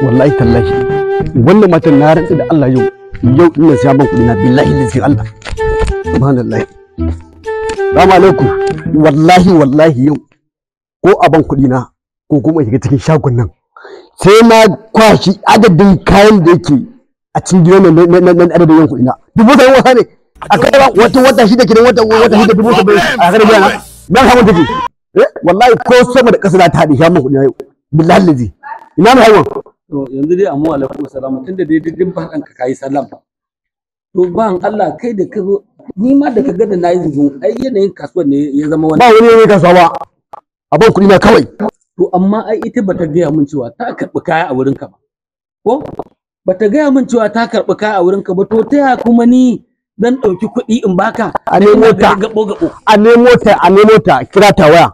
wallahi tallahi wannan matan na rantsa da Allah yau ina siya ban kuɗi na billahi lillahi Allah subhanallahi. Assalamu alaikum. Wallahi yau ko a ban kuɗi na ko kuma shiga cikin shagon nan sai na kwashi adadin kayan da yake a cikin gidan nan adadin yan kuɗi na. Dubu sai wata ne a kai wata shida kidan wata shida dubu sai a kai gidan nan hawan take. Wallahi ko sama da ƙasa na ta haɗe ya mun kuɗi na yau billahi lillahi. Ina mai hawan. To yanzu dai amma alaikum salam tunda dai din fadan ka kai sallam. To ban Allah kai da ka zo ni ma da ka ga da nayi zuzun ai yanayin kasuwar ne ya zama wani. Ba wani ne kasuwa ba. Abin kuɗi na kawai. To amma ai ita bata gaya min cewa ta karɓi kaya a wurin ka ba. Ko bata gaya min cewa ta karɓi kaya a wurin ka ba to ta kuma ni dan ɗauki kuɗi in baka a nemo ta a nemo ta kira ta waya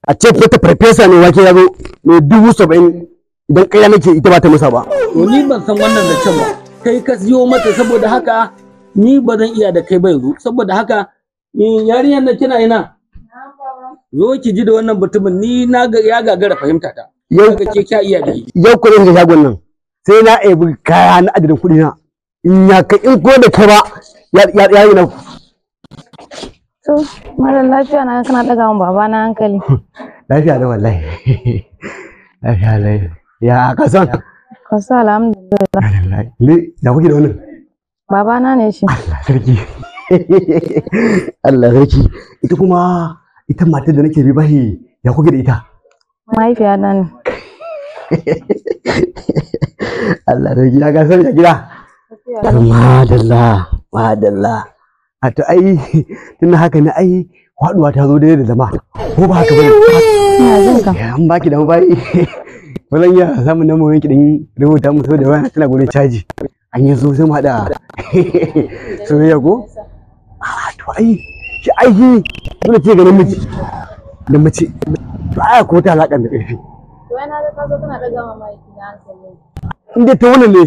a ce fita farfesa ne wake ya zo mai 70,000 idan kai nake ita ba ta masa ba. To ni ban san wannan da can ba kai ka siyo mata saboda haka ni ba zan iya da kai ba yanzu saboda haka yarinyar nan kina ina zo ki ji da wannan mutumin ni na ga ya gagara fahimta ta yau ka ke kya iya da yau ku da shagon nan sai na ebi kaya na adadin kuɗi na in ya kai in ko da kai ba ya yi na. To mara lafiya na kana daga mun baba na hankali. Lafiya da wallahi. Lafiya lai. Ya kasan? Kasa alhamdulillah. Ni da kuke da wannan? Baba na ne shi. Allah sarki. Allah sarki. Ita kuma ita matar da nake bi bahi ya kuke da ita? Mahaifiya na ne. Allah sarki ya gasar da gida. Madalla. A to ai tunda haka ne ai faduwa ta zo daidai da zama ko ba haka bane. Ina jin ka. An baki da bai. Wannan ya samu nan mu yanki din rubuta mu saboda waya tana gurin caji. An yi so sai mu hada. Soyayya ko? To ai shi dole ce ganin miji da mace. To ai ko ta alaƙar da ƙarfi. To ina da kaso kana daga mamaki da hankali. In dai ta wannan ne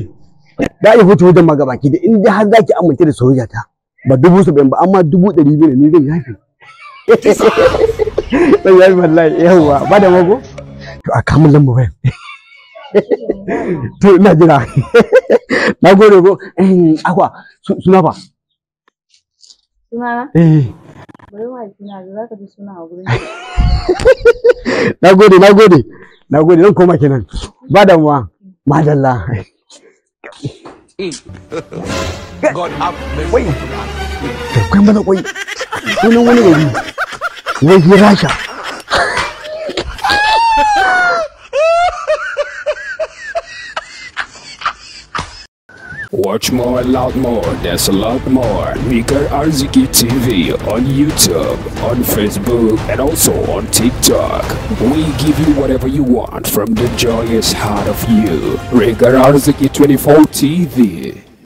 da ai hutu wajen magabaki da in dai har zaki amince da soyayya ta. Ba 70,000 ba amma 200,000 ne zan yafi. Zan yafi wallahi yawa ba da mago. To a kamun lamba bayan. To ina jira. Na gode ko akwa suna fa. Suna na? Bari wa kina da zaka ji suna a gurin. Na gode zan koma kenan. Ba da muwa. Madalla. God have mercy. Kai mana kwai. Sunan wani gari. Wai Rasha. Watch more, loud more, there's a lot more. Mika Arziki TV on YouTube, on Facebook, and also on TikTok. We give you whatever you want from the joyous heart of you. Mika Arziki 24 TV.